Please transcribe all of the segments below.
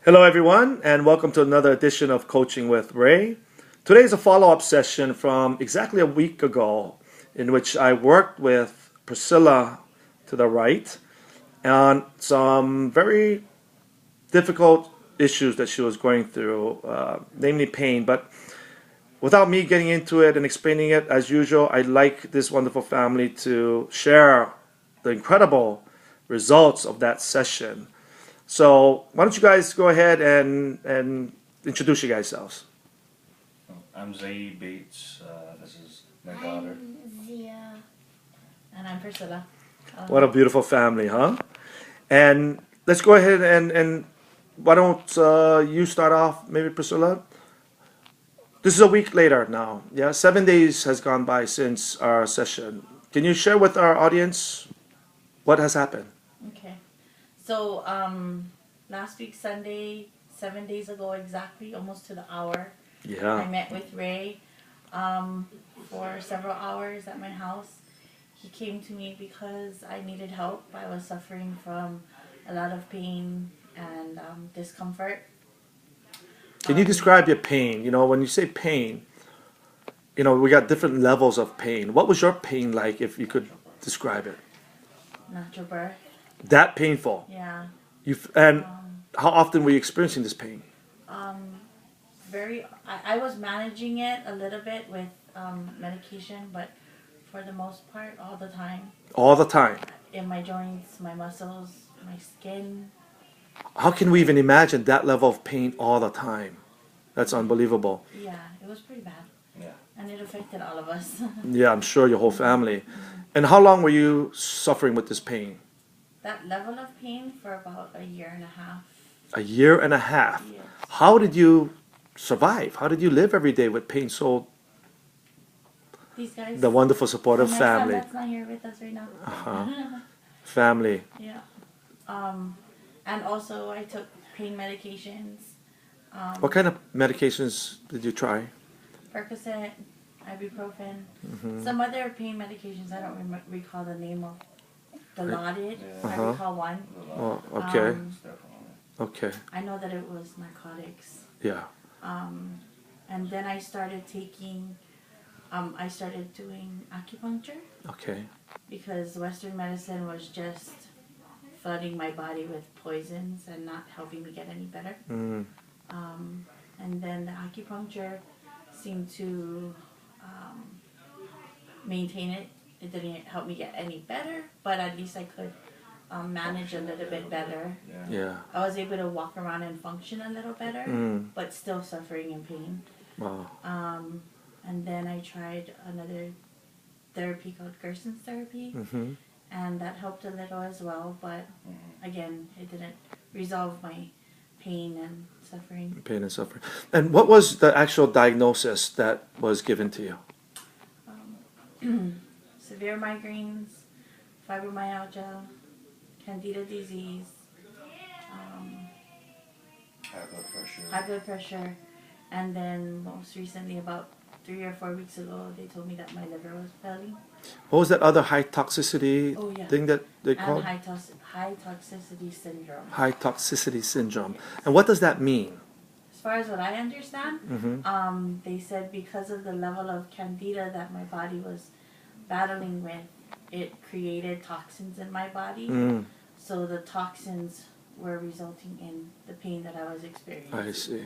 Hello, everyone, and welcome to another edition of Coaching with Ray. Today is a follow-up session from exactly a week ago in which I worked with Priscilla to the right on some very difficult issues that she was going through, namely pain. But without me getting into it and explaining it, as usual, I'd like this wonderful family to share the incredible results of that session. So why don't you guys go ahead and introduce you guys yourselves. I'm Zaid Bates. This is my daughter. I'm Zia. And I'm Priscilla. What a beautiful family, huh? And let's go ahead and why don't you start off, maybe Priscilla? This is a week later now. Yeah, 7 days has gone by since our session. Can you share with our audience what has happened? Okay. So, last week, Sunday, 7 days ago exactly, almost to the hour, I Yeah. met with Ray for several hours at my house. He came to me because I needed help. I was suffering from a lot of pain and discomfort. Can you describe your pain? You know, when you say pain, you know, we got different levels of pain. What was your pain like, if you could describe it? Natural birth. That painful. Yeah. And how often were you experiencing this pain? I was managing it a little bit with medication, but for the most part, all the time. All the time. In my joints, my muscles, my skin. How can we even imagine that level of pain all the time? That's unbelievable. Yeah, it was pretty bad. Yeah. And it affected all of us. Yeah, I'm sure your whole family. And how long were you suffering with this pain? That level of pain for about a year and a half. A year and a half. Yes. How did you survive? How did you live every day with pain so These guys. the wonderful supportive my son family? that's not here with us right now. Family. Yeah. And also I took pain medications. What kind of medications did you try? Percocet, ibuprofen, some other pain medications. I don't recall the name of. Dilaudid, I recall one. Oh, okay. Okay. I know that it was narcotics. Yeah. And then I started taking, I started doing acupuncture Okay. because Western medicine was just flooding my body with poisons and not helping me get any better. Mm. And then the acupuncture seemed to maintain it. It didn't help me get any better, but at least I could manage a little bit better. Yeah. I was able to walk around and function a little better, but still suffering in pain. Wow. And then I tried another therapy called Gerson's therapy, and that helped a little as well, but again, it didn't resolve my pain and suffering. Pain and suffering. And what was the actual diagnosis that was given to you? Severe migraines, fibromyalgia, Candida disease, high blood pressure, and then most recently, about 3 or 4 weeks ago, they told me that my liver was failing. What was that other high toxicity thing that they called? And high toxicity syndrome. High toxicity syndrome. And what does that mean? As far as what I understand, they said because of the level of Candida that my body was battling with, it created toxins in my body. So the toxins were resulting in the pain that I was experiencing. I see.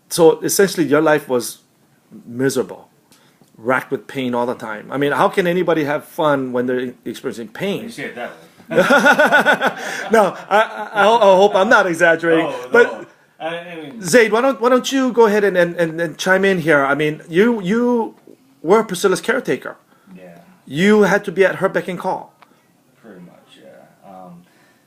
So essentially your life was miserable, racked with pain all the time. I mean, how can anybody have fun when they're experiencing You pain? say it that way. No, I hope I'm not exaggerating. But I mean, Zaid, why don't you go ahead and chime in here? I mean, you were Priscilla's caretaker. yeah, You had to be at her beck and call. pretty much, yeah.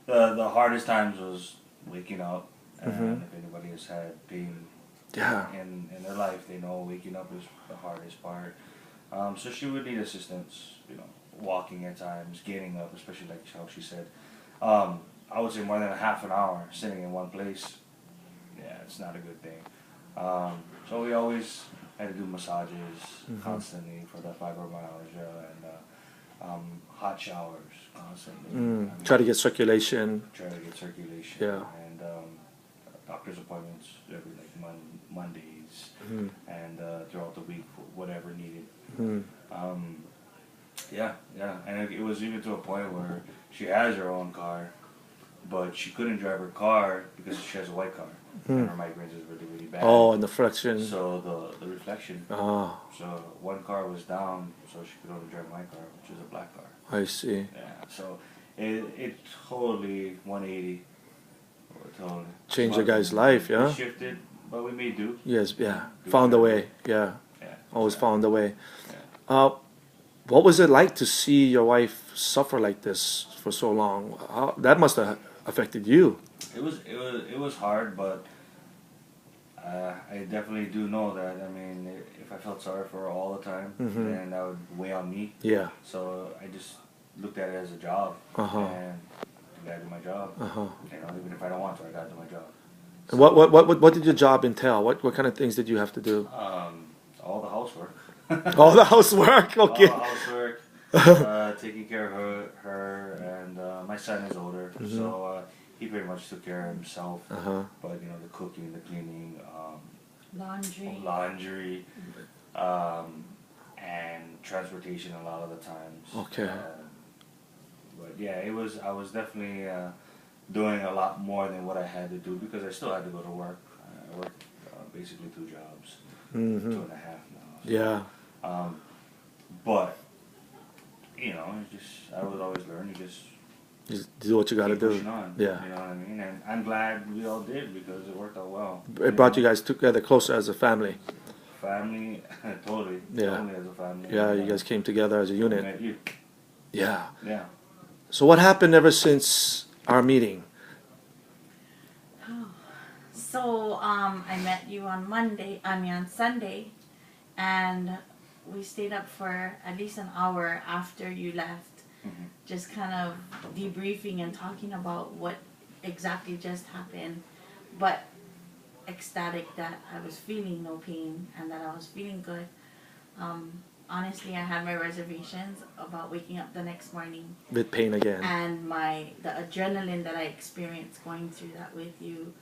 The hardest times was waking up, and if anybody has had pain Yeah. in their life, they know waking up is the hardest part. So she would need assistance, walking at times, getting up, especially like how she said. I would say more than a half an hour sitting in one place. Yeah, it's not a good thing. So we always had to do massages constantly for the fibromyalgia, and hot showers constantly. Try to get circulation. Try to get circulation. Yeah. And doctor's appointments every like Mondays and throughout the week for whatever needed. Yeah, and it was even to a point where she has her own car, but she couldn't drive her car because she has a white car, and her migraines is really, really bad. Oh, and the friction. So the reflection. Oh, So one car was down, so she could only drive my car, which is a black car. I see. Yeah, so it totally 180. Totally Changed the guy's life, yeah? We shifted, but we made do. Yes, yeah. Found a way, yeah. Yeah. Always found a way. Yeah. What was it like to see your wife suffer like this for so long? That must have affected you. It was hard, but I definitely do know that. I mean, if I felt sorry for her all the time, then that would weigh on me. Yeah. So I just looked at it as a job, and I gotta do my job. You know, even if I don't want to, I gotta do my job. So, what did your job entail? What kind of things did you have to do? All the housework. All the housework. Okay. All the housework. Taking care of her, and my son is older, so he pretty much took care of himself. But you know, the cooking, the cleaning, laundry, and transportation a lot of the times. Okay. But yeah, I was definitely doing a lot more than what I had to do because I still had to go to work. I worked basically 2 jobs, 2.5 now. So, Yeah. But you know, I would always learn. You just do what you got to keep do. pushing on, Yeah. you know what I mean. And I'm glad we all did because it worked out well. It brought you guys together closer as a family. Family, totally. Yeah. Totally as a family. Yeah, you guys came together as a unit. Met you. Yeah. Yeah. So what happened ever since our meeting? So I met you on Sunday, and we stayed up for at least an hour after you left, just kind of debriefing and talking about what exactly just happened, but ecstatic that I was feeling no pain and that I was feeling good. Honestly, I had my reservations about waking up the next morning With pain again. and the adrenaline that I experienced going through that with you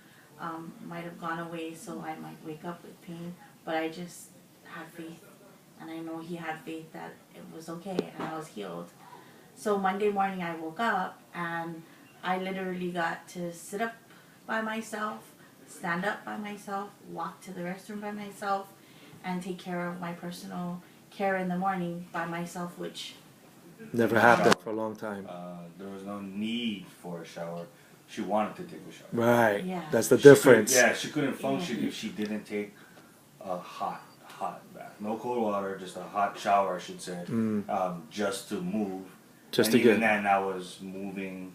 might have gone away, so I might wake up with pain, but I just had faith, and I know he had faith that it was okay and I was healed. So Monday morning I woke up and I literally got to sit up by myself, stand up by myself, walk to the restroom by myself, and take care of my personal care in the morning by myself, which Never happened for a long time. There was no need for a shower. She wanted to take a shower. Right. Yeah. That's the difference. She couldn't function if she didn't take a hot bath. No cold water, just a hot shower, I should say, just to move. Just and to even get. then, I was moving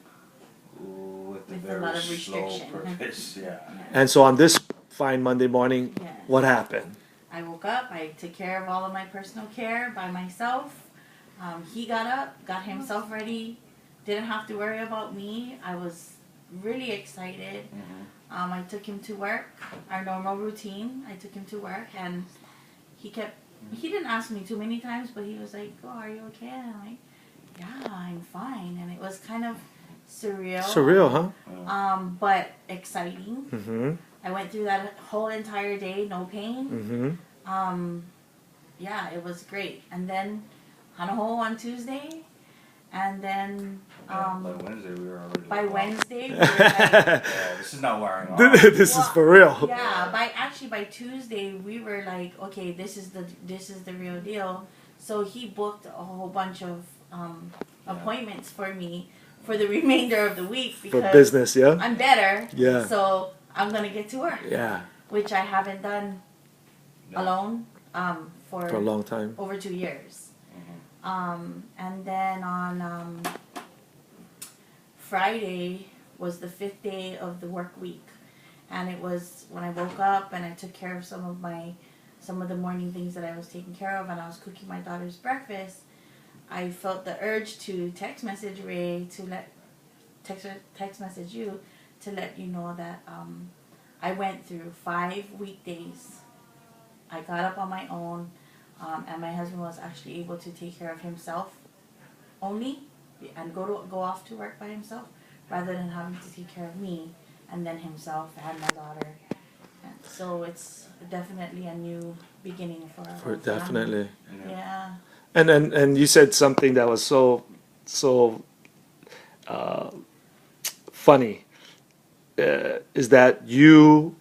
with a With a very lot of slow restriction. purpose. Yeah. And so on this fine Monday morning, Yes. what happened? I woke up, I took care of all of my personal care by myself. He got up, got himself ready, didn't have to worry about me. I was really excited. I took him to work, our normal routine. I took him to work, and he didn't ask me too many times, but he was like, "Oh, are you okay?" And I'm like, "Yeah, I'm fine." And it was kind of surreal. Surreal, huh? But exciting. I went through that whole entire day, no pain. Yeah, it was great. And then Hanaho on Tuesday, and then By Wednesday, we were already. by like, wow. Wednesday, we were like, Yeah, this is not wearing off. This is for real. yeah. By Tuesday, we were like, okay, this is the real deal. So he booked a whole bunch of appointments for me for the remainder of the week because For business, yeah? I'm better. Yeah. So I'm gonna get to work. Yeah. Which I haven't done alone for For a long time. over 2 years. And then on Friday was the 5th day of the work week, and it was when I woke up and I took care of some of the morning things that I was taking care of, and I was cooking my daughter's breakfast. I felt the urge to text message Ray text message you to let you know that I went through 5 weekdays. I got up on my own, and my husband was actually able to take care of himself only and go off to work by himself, rather than having to take care of me and then himself and my daughter. And so it's definitely a new beginning for our whole family. Definitely. Yeah. And you said something that was so funny. Is that you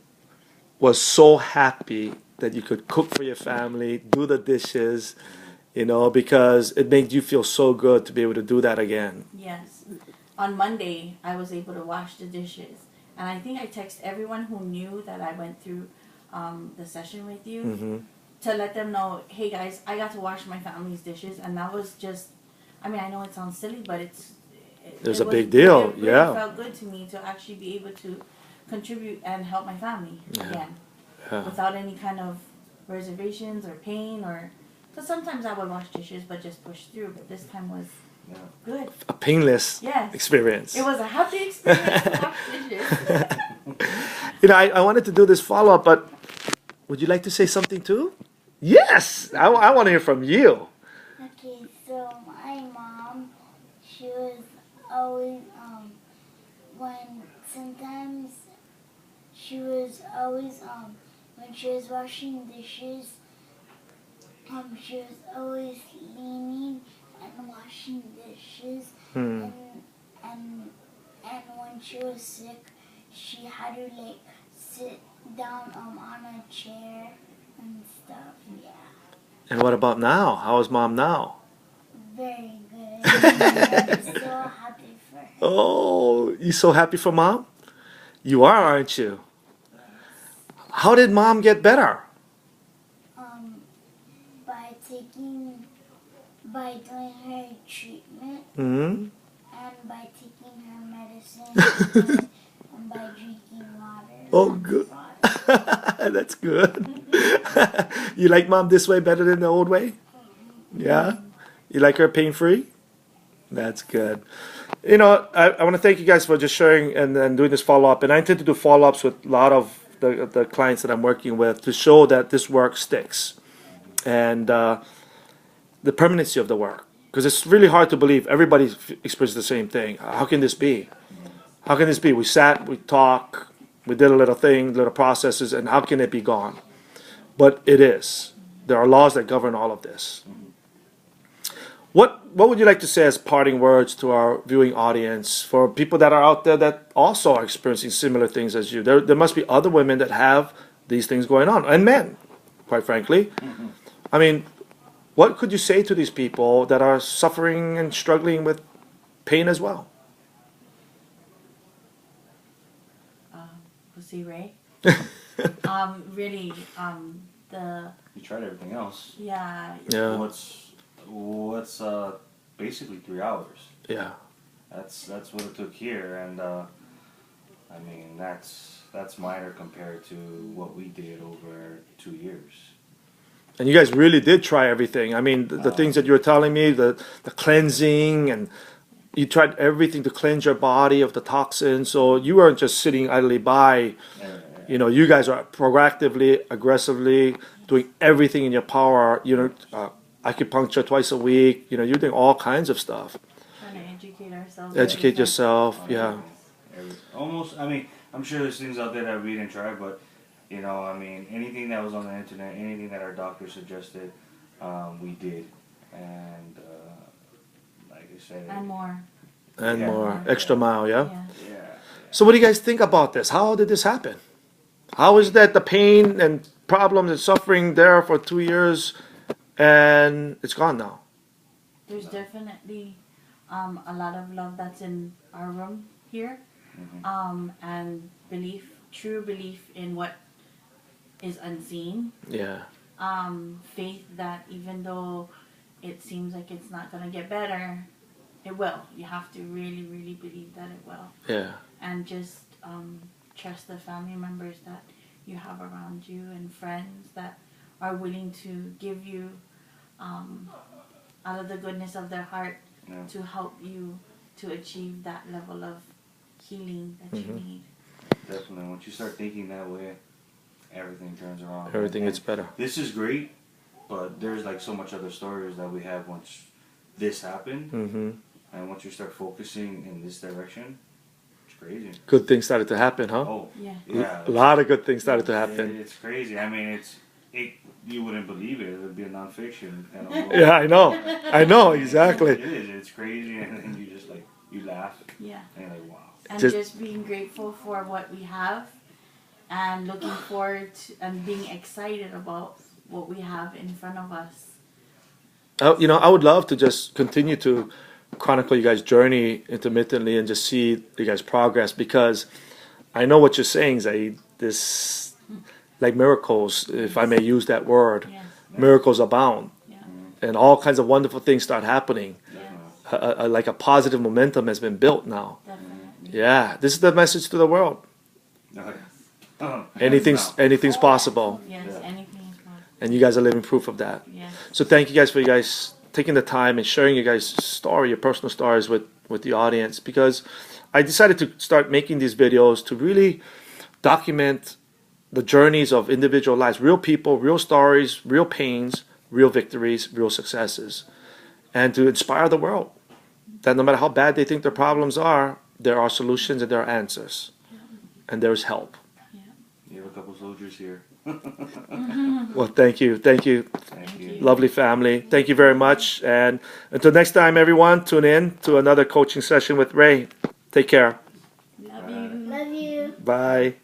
was so happy that you could cook for your family, do the dishes, because it made you feel so good to be able to do that again. Yes. On Monday, I was able to wash the dishes. And I think I texted everyone who knew that I went through the session with you to let them know, hey guys, I got to wash my family's dishes. And that was just, I mean, I know it sounds silly, but it was a big deal. It really felt good to me to actually be able to contribute and help my family again. Yeah. Without any kind of reservations or pain or... Because sometimes I would wash dishes but just push through. But this time was good. A painless experience. It was a happy experience to wash dishes. I wanted to do this follow-up, but would you like to say something too? Yes! I want to hear from you. Okay, so my mom, she was always, when sometimes she was always, when she was washing dishes, she was always cleaning and washing dishes, and when she was sick, she had to like sit down on a chair and stuff. Yeah. And what about now? How is mom now? Very good. I'm so happy for her. Oh, you so happy for mom? You are, aren't you? How did mom get better? By doing her treatment, Mm-hmm. and by taking her medicine, and by drinking water. Oh, good. That's good. You like mom this way better than the old way? Yeah? You like her pain-free? That's good. I want to thank you guys for just sharing and doing this follow-up. And I intend to do follow-ups with a lot of the clients that I'm working with to show that this work sticks. And the permanency of the work. Because it's really hard to believe everybody experienced the same thing. How can this be? How can this be? We sat, we talked, we did a little thing, little processes, and how can it be gone? But it is. There are laws that govern all of this. What would you like to say as parting words to our viewing audience for people that are out there that also are experiencing similar things as you? There must be other women that have these things going on, and men, quite frankly. I mean, what could you say to these people that are suffering and struggling with pain as well? Pussy Ray. Really, You tried everything else. Yeah. What's basically 3 hours. Yeah. That's what it took here, and I mean that's minor compared to what we did over 2 years. And you guys really did try everything. I mean, the things that you were telling me, the cleansing, and you tried everything to cleanse your body of the toxins. So you weren't just sitting idly by. You guys are proactively, aggressively doing everything in your power. Acupuncture twice a week. You're doing all kinds of stuff. Trying to educate ourselves. Educate yourself. Yeah. Almost. I mean, I'm sure there's things out there that we didn't try, but I mean, anything that was on the internet, anything that our doctor suggested, we did, and like I said, And more. And Yeah. more. Extra mile. Yeah. yeah. So what do you guys think about this? How did this happen? How is that the pain and problems and suffering there for 2 years and it's gone now? There's definitely a lot of love that's in our room here, and true belief in what is unseen. Yeah. Faith that even though it seems like it's not going to get better, it will. You have to really, really believe that it will. Yeah. And just trust the family members that you have around you and friends that are willing to give you out of the goodness of their heart to help you to achieve that level of healing that you need. Definitely. Once you start thinking that way, everything turns around. Everything gets better. This is great, but there's like so much other stories that we have once this happened. Mm-hmm. And once you start focusing in this direction, it's crazy. Good things started to happen, huh? Oh, Yeah. yeah. A lot of good things started to happen. It's crazy. I mean, you wouldn't believe it. It would be a nonfiction kind of book. Yeah, I know, exactly. It is. It's crazy, and then you just like you laugh. Yeah. And you're like, wow. And Just- just being grateful for what we have, and looking forward to, and being excited about what we have in front of us. I would love to just continue to chronicle you guys' journey intermittently and just see you guys' progress, because I know what you're saying, Zaid. This, like miracles, if I may use that word, Yes. miracles abound, Yeah. and all kinds of wonderful things start happening. Yes. Like a positive momentum has been built now. Definitely. Yeah, this is the message to the world. Anything's possible, Yes. Yeah. Anything is possible. and you guys are living proof of that. Yes. So thank you guys for you guys taking the time and sharing your guys' story, your personal stories with the audience, because I decided to start making these videos to really document the journeys of individual lives, real people, real stories, real pains, real victories, real successes, and to inspire the world that no matter how bad they think their problems are, there are solutions and there are answers, and there is help. You have a couple soldiers here. Well, thank you. Thank you. Lovely family. Thank you very much. And until next time, everyone, tune in to another coaching session with Ray. Take care. Love you. Love you. Bye.